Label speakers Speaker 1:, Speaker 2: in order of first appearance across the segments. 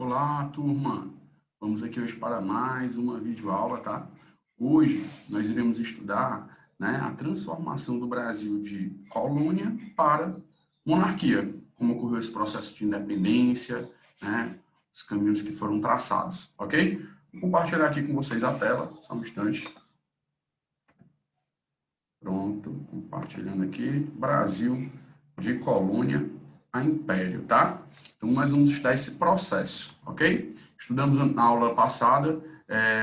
Speaker 1: Olá, turma! Vamos aqui hoje para mais uma videoaula, tá? Hoje nós iremos estudar, né, a transformação do Brasil de colônia para monarquia, como ocorreu esse processo de independência, né, os caminhos que foram traçados, ok? Vou compartilhar aqui com vocês a tela, só um instante. Pronto, compartilhando aqui. Brasil de colônia a império, tá? Então, nós vamos estudar esse processo, ok? Estudamos na aula passada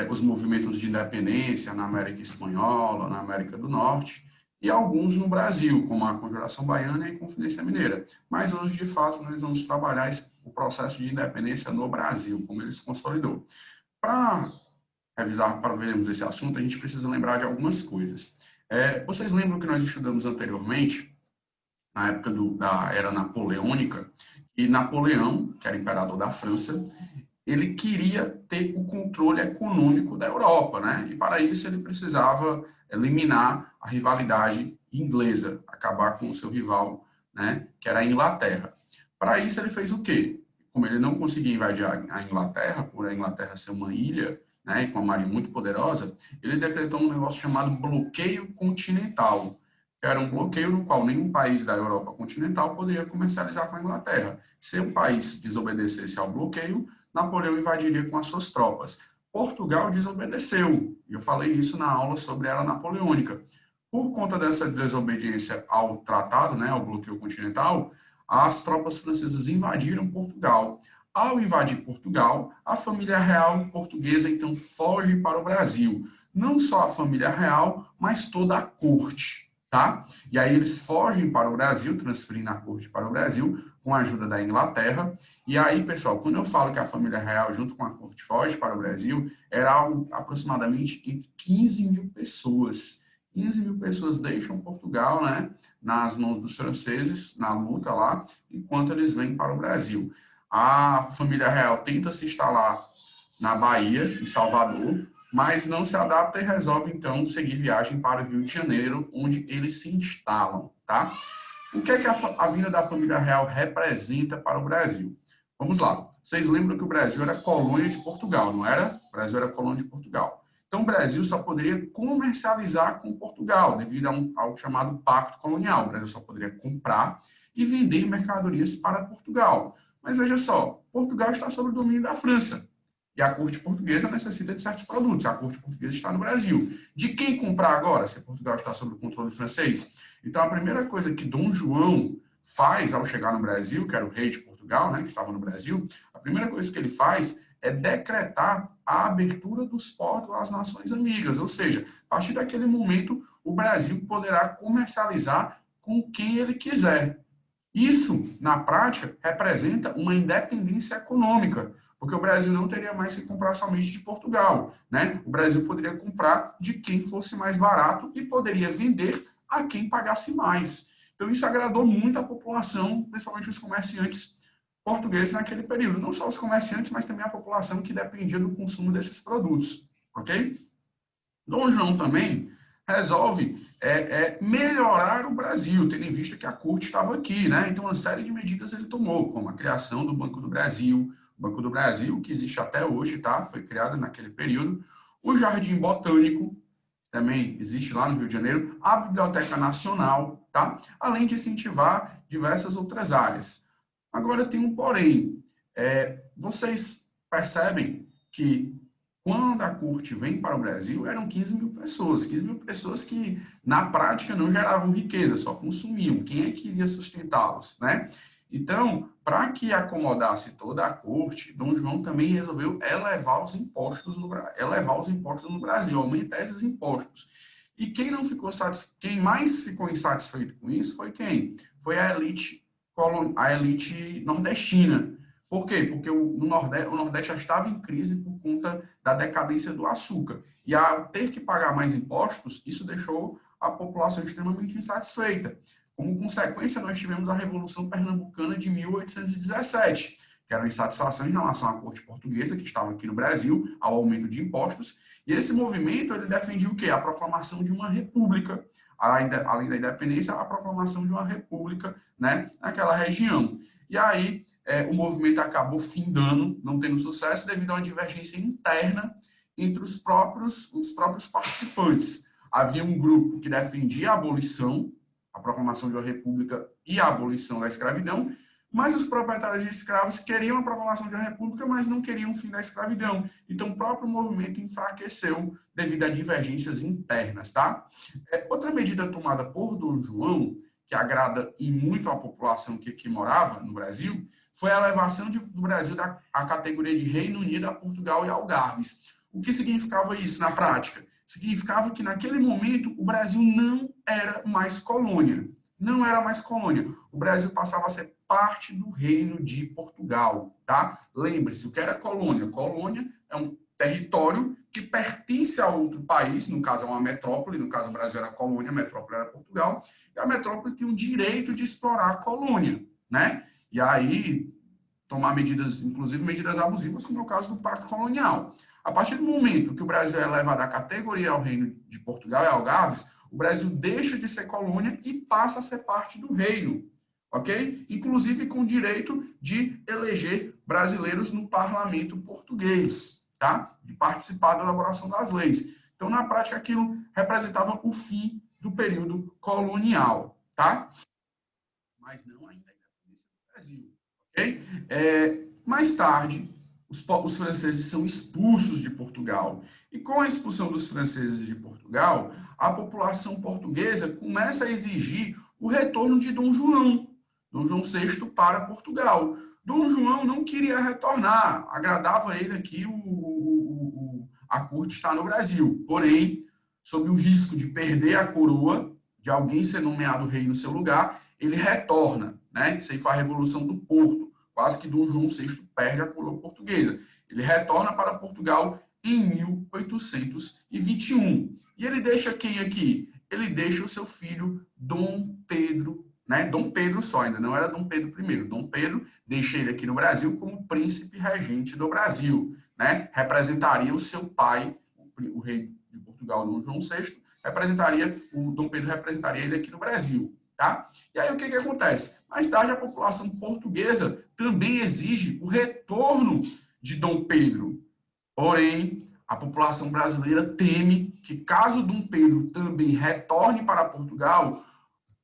Speaker 1: os movimentos de independência na América Espanhola, na América do Norte, e alguns no Brasil, como a Conjuração Baiana e a Inconfidência Mineira. Mas hoje, de fato, nós vamos trabalhar o processo de independência no Brasil, como ele se consolidou. Para revisar, para vermos esse assunto, a gente precisa lembrar de algumas coisas. Vocês lembram que nós estudamos anteriormente, na época da era napoleônica, e Napoleão, que era imperador da França, ele queria ter o controle econômico da Europa, né? E para isso ele precisava eliminar a rivalidade inglesa, acabar com o seu rival, né, que era a Inglaterra. Para isso ele fez o quê? Como ele não conseguia invadir a Inglaterra, por a Inglaterra ser uma ilha, né, e com uma marinha muito poderosa, ele decretou um negócio chamado bloqueio continental, que era um bloqueio no qual nenhum país da Europa continental poderia comercializar com a Inglaterra. Se um país desobedecesse ao bloqueio, Napoleão invadiria com as suas tropas. Portugal desobedeceu, e eu falei isso na aula sobre a Era Napoleônica. Por conta dessa desobediência ao tratado, né, ao bloqueio continental, as tropas francesas invadiram Portugal. Ao invadir Portugal, a família real portuguesa então foge para o Brasil. Não só a família real, mas toda a corte, tá? E aí eles fogem para o Brasil, transferindo a corte para o Brasil, com a ajuda da Inglaterra. E aí, pessoal, quando eu falo que a família real, junto com a corte, foge para o Brasil, era aproximadamente 15 mil pessoas. 15 mil pessoas deixam Portugal, né, nas mãos dos franceses, na luta lá, enquanto eles vêm para o Brasil. A família real tenta se instalar na Bahia, em Salvador, mas não se adapta e resolve, então, seguir viagem para o Rio de Janeiro, onde eles se instalam, tá? O que é que a vinda da família real representa para o Brasil? Vamos lá. Vocês lembram que o Brasil era colônia de Portugal, não era? O Brasil era colônia de Portugal. Então, o Brasil só poderia comercializar com Portugal, devido ao chamado Pacto Colonial. O Brasil só poderia comprar e vender mercadorias para Portugal. Mas veja só, Portugal está sob o domínio da França. E a corte portuguesa necessita de certos produtos. A corte portuguesa está no Brasil. De quem comprar agora, se Portugal está sob o controle francês? Então, a primeira coisa que Dom João faz ao chegar no Brasil, que era o rei de Portugal, né, que estava no Brasil, a primeira coisa que ele faz é decretar a abertura dos portos às nações amigas. Ou seja, a partir daquele momento, o Brasil poderá comercializar com quem ele quiser. Isso, na prática, representa uma independência econômica, porque o Brasil não teria mais que comprar somente de Portugal, né? O Brasil poderia comprar de quem fosse mais barato e poderia vender a quem pagasse mais. Então, isso agradou muito a população, principalmente os comerciantes portugueses naquele período. Não só os comerciantes, mas também a população que dependia do consumo desses produtos, ok? Dom João também resolve melhorar o Brasil, tendo em vista que a corte estava aqui, né? Então, uma série de medidas ele tomou, como a criação do Banco do Brasil, o Banco do Brasil, que existe até hoje, tá? Foi criado naquele período. O Jardim Botânico, também existe lá no Rio de Janeiro, a Biblioteca Nacional, tá? Além de incentivar diversas outras áreas. Agora tem um porém. Vocês percebem que quando a corte vem para o Brasil, eram 15 mil pessoas. 15 mil pessoas que, na prática, não geravam riqueza, só consumiam. Quem é que iria sustentá-los, né? Então, para que acomodasse toda a corte, Dom João também resolveu elevar os impostos no Brasil, aumentar esses impostos. E quem mais ficou insatisfeito com isso foi quem? Foi a elite nordestina. Por quê? Porque o Nordeste já estava em crise por conta da decadência do açúcar. E ao ter que pagar mais impostos, isso deixou a população extremamente insatisfeita. Como consequência, nós tivemos a Revolução Pernambucana de 1817, que era uma insatisfação em relação à corte portuguesa, que estava aqui no Brasil, ao aumento de impostos. E esse movimento ele defendia o quê? A proclamação de uma república, além da independência, a proclamação de uma república, né, naquela região. E aí, o movimento acabou findando, não tendo sucesso, devido a uma divergência interna entre os próprios participantes. Havia um grupo que defendia a abolição, a proclamação de uma república e a abolição da escravidão, mas os proprietários de escravos queriam a proclamação de uma república, mas não queriam o fim da escravidão. Então, o próprio movimento enfraqueceu devido a divergências internas, tá? Outra medida tomada por Dom João, que agrada e muito a população que aqui morava no Brasil, foi a elevação do Brasil à categoria de Reino Unido a Portugal e Algarves. O que significava isso na prática? Significava que, naquele momento, o Brasil não era mais colônia. Não era mais colônia. O Brasil passava a ser parte do Reino de Portugal, tá? Lembre-se, o que era colônia? Colônia é um território que pertence a outro país, no caso é uma metrópole, no caso o Brasil era colônia, a metrópole era Portugal, e a metrópole tinha o direito de explorar a colônia, né? E aí tomar medidas, inclusive medidas abusivas, como é o caso do Pacto Colonial. A partir do momento que o Brasil é elevado à categoria ao Reino de Portugal e Algarves, o Brasil deixa de ser colônia e passa a ser parte do reino, ok? Inclusive com o direito de eleger brasileiros no parlamento português, tá? De participar da elaboração das leis. Então, na prática, aquilo representava o fim do período colonial, tá? Mas não ainda a independência do Brasil, ok? Mais tarde, os franceses são expulsos de Portugal. E com a expulsão dos franceses de Portugal, a população portuguesa começa a exigir o retorno de Dom João VI para Portugal. Dom João não queria retornar, agradava ele aqui a corte estar no Brasil. Porém, sob o risco de perder a coroa, de alguém ser nomeado rei no seu lugar, ele retorna, né? Isso aí foi a Revolução do Porto. Quase que Dom João VI perde a coroa portuguesa. Ele retorna para Portugal em 1821. E ele deixa quem aqui? Ele deixa o seu filho Dom Pedro, né? Dom Pedro só, ainda não era Dom Pedro I. Dom Pedro deixa ele aqui no Brasil como príncipe regente do Brasil, né? Representaria o seu pai, o rei de Portugal, Dom João VI, o Dom Pedro representaria ele aqui no Brasil. Tá? E aí o que acontece? Mais tarde a população portuguesa também exige o retorno de Dom Pedro. Porém, a população brasileira teme que caso Dom Pedro também retorne para Portugal,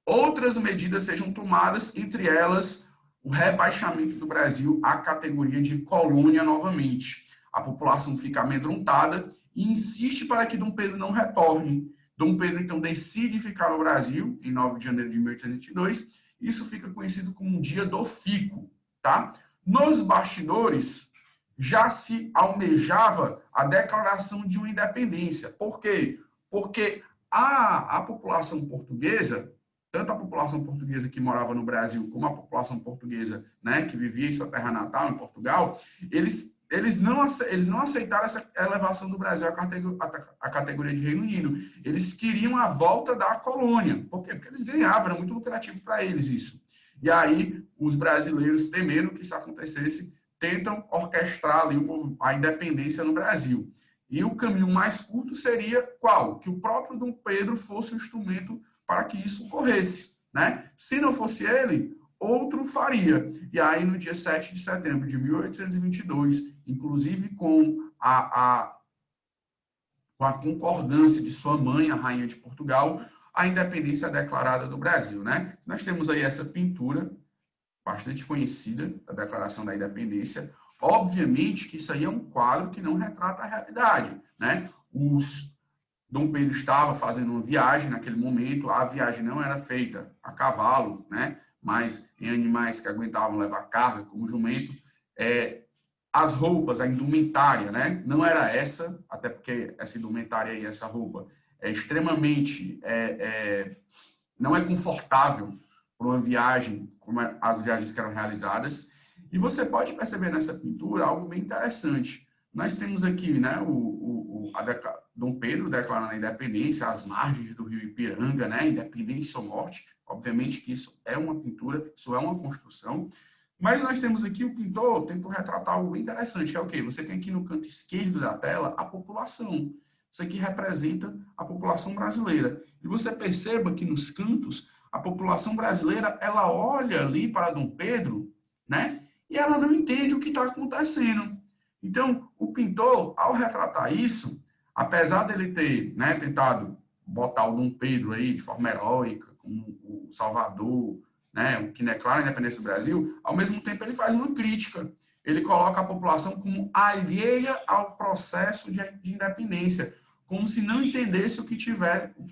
Speaker 1: outras medidas sejam tomadas, entre elas o rebaixamento do Brasil à categoria de colônia novamente. A população fica amedrontada e insiste para que Dom Pedro não retorne. Dom Pedro, então, decide ficar no Brasil, em 9 de janeiro de 1822. Isso fica conhecido como um dia do fico, tá? Nos bastidores, já se almejava a declaração de uma independência. Por quê? Porque a população portuguesa, tanto a população portuguesa que morava no Brasil, como a população portuguesa, né, que vivia em sua terra natal, em Portugal, eles não aceitaram essa elevação do Brasil à categoria de Reino Unido. Eles queriam a volta da colônia. Por quê? Porque eles ganhavam, era muito lucrativo para eles isso. E aí, os brasileiros, temendo que isso acontecesse, tentam orquestrar ali a independência no Brasil. E o caminho mais curto seria qual? Que o próprio Dom Pedro fosse o instrumento para que isso ocorresse, né? Se não fosse ele, outro faria. E aí, no dia 7 de setembro de 1822, inclusive com a concordância de sua mãe, a rainha de Portugal, a independência declarada do Brasil, né? Nós temos aí essa pintura bastante conhecida, a Declaração da Independência. Obviamente que isso aí é um quadro que não retrata a realidade, né? Dom Pedro estava fazendo uma viagem naquele momento, a viagem não era feita a cavalo, né? Mas em animais que aguentavam levar carga, como jumento. As roupas, a indumentária, né? Não era essa, até porque essa indumentária e essa roupa é extremamente... não é confortável para uma viagem, como as viagens que eram realizadas. E você pode perceber nessa pintura algo bem interessante. Nós temos aqui, né, Dom Pedro declarando a independência às margens do rio Ipiranga, né, independência ou morte. Obviamente que isso é uma pintura, isso é uma construção. Mas nós temos aqui, o pintor tentou retratar algo bem interessante, que é o quê? Você tem aqui no canto esquerdo da tela a população. Isso aqui representa a população brasileira. E você perceba que nos cantos, a população brasileira, ela olha ali para Dom Pedro, né? e ela não entende o que está acontecendo. Então, o pintor, ao retratar isso, apesar dele ter, né, tentado botar o Dom Pedro aí de forma heróica, como o Salvador, né, o que declara a independência do Brasil, ao mesmo tempo ele faz uma crítica. Ele coloca a população como alheia ao processo de independência, como se não entendesse o que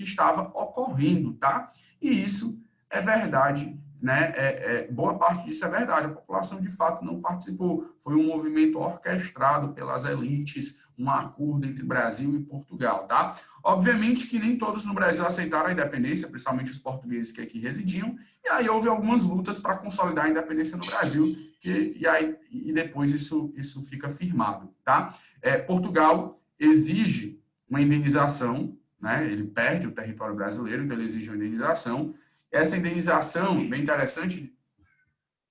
Speaker 1: estava ocorrendo, tá? E isso é verdade, né? Boa parte disso é verdade. A população de fato não participou. Foi um movimento orquestrado pelas elites, um acordo entre Brasil e Portugal, tá? Obviamente que nem todos no Brasil aceitaram a independência, principalmente os portugueses que aqui residiam, e aí houve algumas lutas para consolidar a independência no Brasil, e depois isso fica firmado, tá? Portugal exige uma indenização, né? Ele perde o território brasileiro, então ele exige uma indenização. Essa indenização, bem interessante,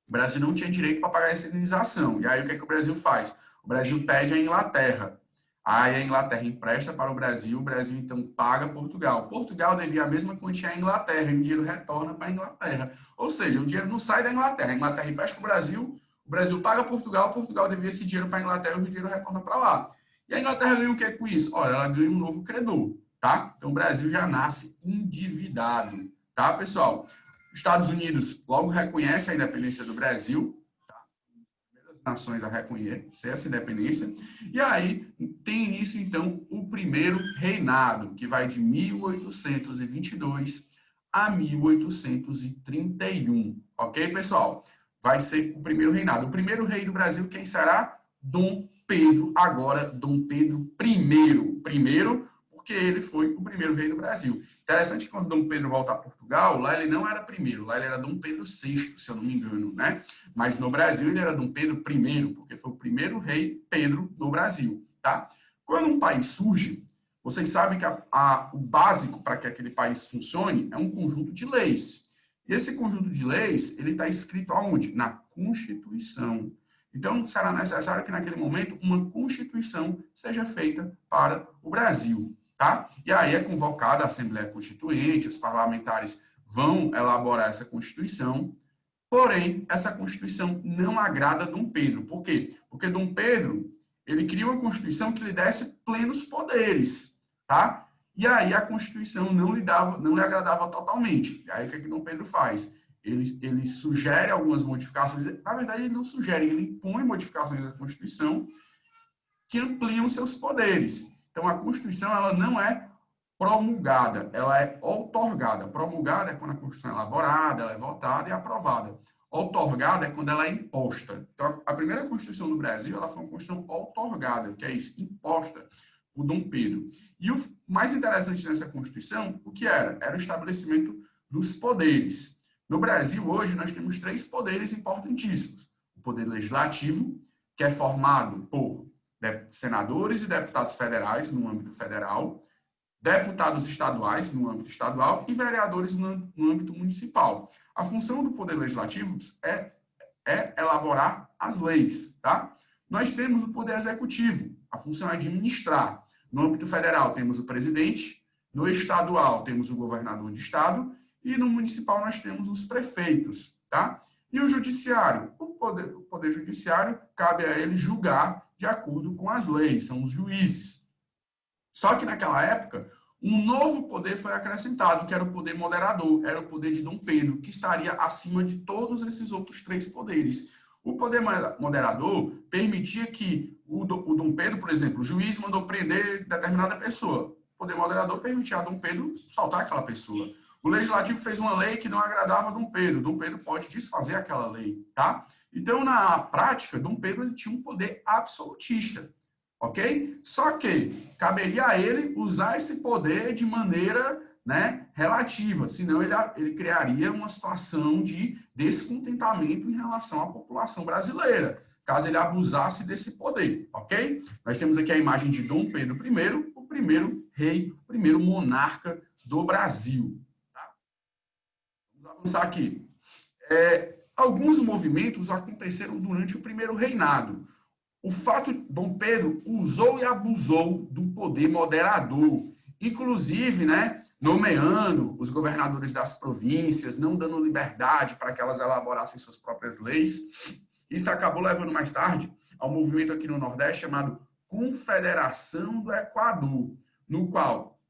Speaker 1: o Brasil não tinha direito para pagar essa indenização. E aí o que é que o Brasil faz? O Brasil pede à Inglaterra. Aí a Inglaterra empresta para o Brasil então paga Portugal. Portugal devia a mesma quantia à Inglaterra e o dinheiro retorna para a Inglaterra. Ou seja, o dinheiro não sai da Inglaterra. A Inglaterra empresta para o Brasil paga Portugal, Portugal devia esse dinheiro para a Inglaterra e o dinheiro retorna para lá. E a Inglaterra ganha o que com isso? Olha, ela ganha um novo credor, tá? Então o Brasil já nasce endividado, tá, pessoal? Os Estados Unidos logo reconhece a independência do Brasil, tá? As nações a reconhecer essa independência, e aí tem início, então, o primeiro reinado, que vai de 1822 a 1831, ok, pessoal? Vai ser o primeiro reinado. O primeiro rei do Brasil, quem será? Dom Pedro, agora Dom Pedro I. Primeiro, porque ele foi o primeiro rei do Brasil. Interessante que quando Dom Pedro volta a Portugal, lá ele não era primeiro, lá ele era Dom Pedro VI, se eu não me engano, né? Mas no Brasil ele era Dom Pedro I, porque foi o primeiro rei Pedro no Brasil, tá? Quando um país surge, vocês sabem que o básico para que aquele país funcione é um conjunto de leis. E esse conjunto de leis, ele está escrito aonde? Na Constituição. Então, será necessário que naquele momento uma Constituição seja feita para o Brasil. Tá? E aí é convocada a Assembleia Constituinte, os parlamentares vão elaborar essa Constituição, porém, essa Constituição não agrada a Dom Pedro. Por quê? Porque Dom Pedro, ele cria uma Constituição que lhe desse plenos poderes, tá? E aí a Constituição não lhe agradava totalmente. E aí o que é que Dom Pedro faz? Ele sugere algumas modificações, na verdade ele não sugere, ele impõe modificações à Constituição que ampliam seus poderes. Então, a Constituição ela não é promulgada, ela é outorgada. Promulgada é quando a Constituição é elaborada, ela é votada e aprovada. Outorgada é quando ela é imposta. Então, a primeira Constituição do Brasil ela foi uma Constituição outorgada, que é isso, imposta por Dom Pedro. E o mais interessante nessa Constituição, o que era? Era o estabelecimento dos poderes. No Brasil, hoje, nós temos 3 poderes importantíssimos. O poder legislativo, que é formado por senadores e deputados federais no âmbito federal, deputados estaduais no âmbito estadual e vereadores no âmbito municipal. A função do Poder Legislativo é elaborar as leis, tá? Nós temos o Poder Executivo, a função é administrar. No âmbito federal temos o presidente, no estadual temos o governador de estado e no municipal nós temos os prefeitos, tá? E o judiciário? O poder judiciário, cabe a ele julgar de acordo com as leis, são os juízes. Só que naquela época, um novo poder foi acrescentado, que era o poder moderador, era o poder de Dom Pedro, que estaria acima de todos esses outros 3 poderes. O poder moderador permitia que o Dom Pedro, por exemplo, o juiz mandou prender determinada pessoa. O poder moderador permitia a Dom Pedro soltar aquela pessoa. O legislativo fez uma lei que não agradava a Dom Pedro. Dom Pedro pode desfazer aquela lei, tá? Então, na prática, Dom Pedro ele tinha um poder absolutista, ok? Só que caberia a ele usar esse poder de maneira, né, relativa, senão ele criaria uma situação de descontentamento em relação à população brasileira, caso ele abusasse desse poder, ok? Nós temos aqui a imagem de Dom Pedro I, o primeiro rei, o primeiro monarca do Brasil. Vamos avançar aqui. Alguns movimentos aconteceram durante o primeiro reinado. O fato de Dom Pedro usou e abusou do poder moderador, inclusive, né, nomeando os governadores das províncias, não dando liberdade para que elas elaborassem suas próprias leis. Isso acabou levando mais tarde ao movimento aqui no Nordeste chamado Confederação do Equador, no qual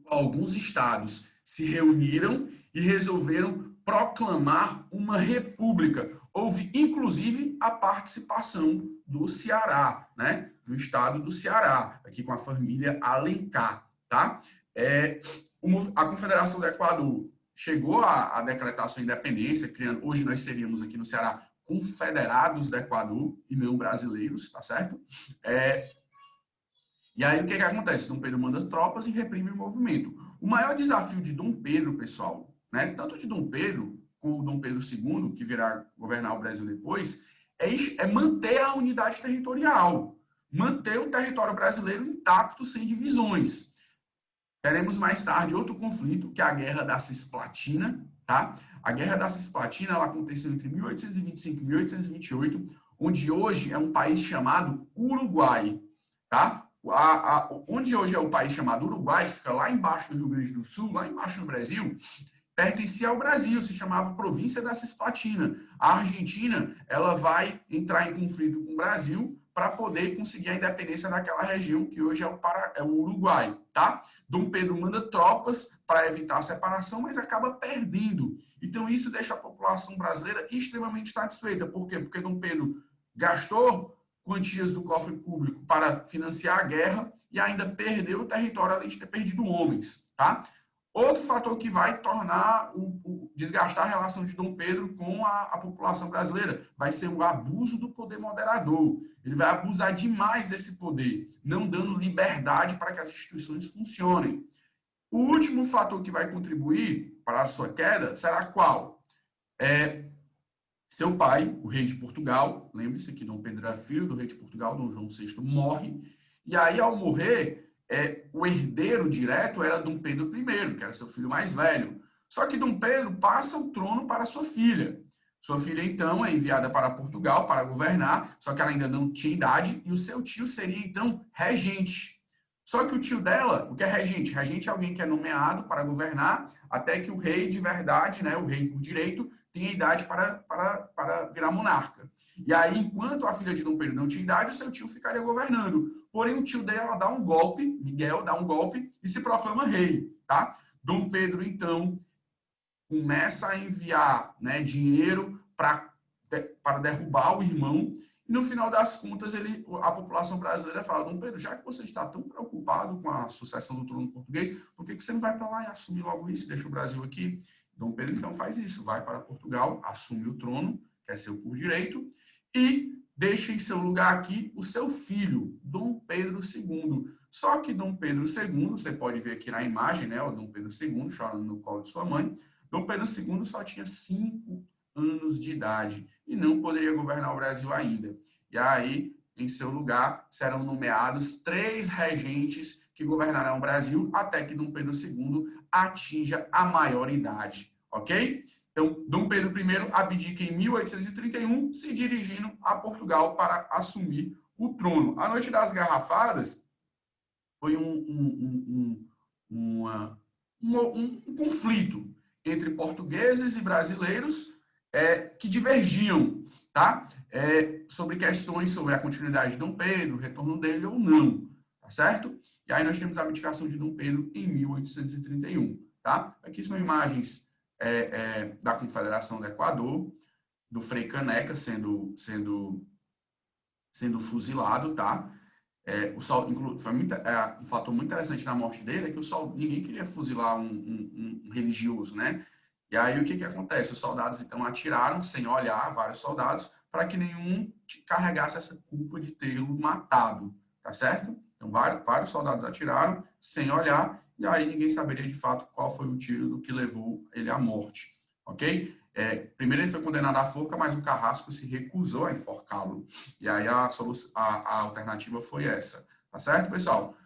Speaker 1: alguns estados se reuniram e resolveram proclamar uma república. Houve, inclusive, a participação do Ceará, né? Do estado do Ceará, aqui com a família Alencar, tá? A Confederação do Equador chegou a decretar sua independência, criando, hoje nós seríamos aqui no Ceará confederados do Equador e não brasileiros, tá certo? E aí o que acontece? Dom Pedro manda tropas e reprime o movimento. O maior desafio de Dom Pedro, pessoal, né, tanto de Dom Pedro como Dom Pedro II, que virá governar o Brasil depois, é manter a unidade territorial, manter o território brasileiro intacto, sem divisões. Teremos mais tarde outro conflito, que é a Guerra da Cisplatina, tá? A Guerra da Cisplatina, ela aconteceu entre 1825 e 1828, onde hoje é um país chamado Uruguai, tá? Onde hoje é o país chamado Uruguai, que fica lá embaixo do Rio Grande do Sul, lá embaixo no Brasil, pertencia ao Brasil, se chamava Província da Cisplatina. A Argentina, ela vai entrar em conflito com o Brasil para poder conseguir a independência daquela região que hoje é o Uruguai, tá? Dom Pedro manda tropas para evitar a separação, mas acaba perdendo. Então isso deixa a população brasileira extremamente satisfeita. Por quê? Porque Dom Pedro gastou quantias do cofre público para financiar a guerra e ainda perdeu o território, além de ter perdido homens, tá? Outro fator que vai tornar, desgastar a relação de Dom Pedro com a população brasileira vai ser o abuso do poder moderador. Ele vai abusar demais desse poder, não dando liberdade para que as instituições funcionem. O último fator que vai contribuir para a sua queda será qual? Seu pai, o rei de Portugal, lembre-se que Dom Pedro era filho do rei de Portugal, Dom João VI, morre, e aí, ao morrer, o herdeiro direto era Dom Pedro I, que era seu filho mais velho. Só que Dom Pedro passa o trono para sua filha. Sua filha, então, é enviada para Portugal para governar, só que ela ainda não tinha idade, e o seu tio seria, então, regente. Só que o tio dela, o que é regente? Regente é alguém que é nomeado para governar até que o rei de verdade, né, o rei por direito, tenha idade para virar monarca. E aí, enquanto a filha de Dom Pedro não tinha idade, o seu tio ficaria governando. Porém, o tio dela dá um golpe, Miguel dá um golpe e se proclama rei, tá? Dom Pedro, então, começa a enviar, né, dinheiro para derrubar o irmão. E no final das contas, a população brasileira fala: Dom Pedro, já que você está tão preocupado com a sucessão do trono português, por que você não vai para lá e assumir logo isso, deixa o Brasil aqui? Dom Pedro, então, faz isso, vai para Portugal, assume o trono, que é seu por direito, e deixa em seu lugar aqui o seu filho, Dom Pedro II. Só que Dom Pedro II, você pode ver aqui na imagem, né, o Dom Pedro II chorando no colo de sua mãe, Dom Pedro II só tinha 5 anos de idade e não poderia governar o Brasil ainda. E aí, em seu lugar, serão nomeados 3 regentes que governarão o Brasil até que Dom Pedro II atinja a maioridade, ok? Então, Dom Pedro I abdica em 1831, se dirigindo a Portugal para assumir o trono. A Noite das Garrafadas foi um conflito entre portugueses e brasileiros que divergiam, tá? Sobre questões sobre a continuidade de Dom Pedro, o retorno dele ou não, tá certo? E aí nós temos a abdicação de Dom Pedro em 1831, tá? Aqui são imagens da Confederação do Equador, do Frei Caneca sendo fuzilado, tá? Foi um fator muito interessante na morte dele, é que ninguém queria fuzilar um religioso, né? E aí o que acontece? Os soldados então atiraram sem olhar, vários soldados, para que nenhum carregasse essa culpa de tê-lo matado, tá certo? Então vários soldados atiraram sem olhar, e aí ninguém saberia de fato qual foi o tiro que levou ele à morte, ok? Primeiro ele foi condenado à forca, mas o Carrasco se recusou a enforcá-lo. E aí a alternativa foi essa. Tá certo, pessoal?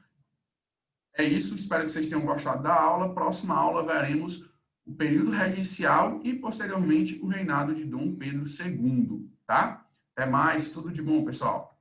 Speaker 1: É isso, espero que vocês tenham gostado da aula. Próxima aula veremos o período regencial e, posteriormente, o reinado de Dom Pedro II. Tá? Até mais, tudo de bom, pessoal.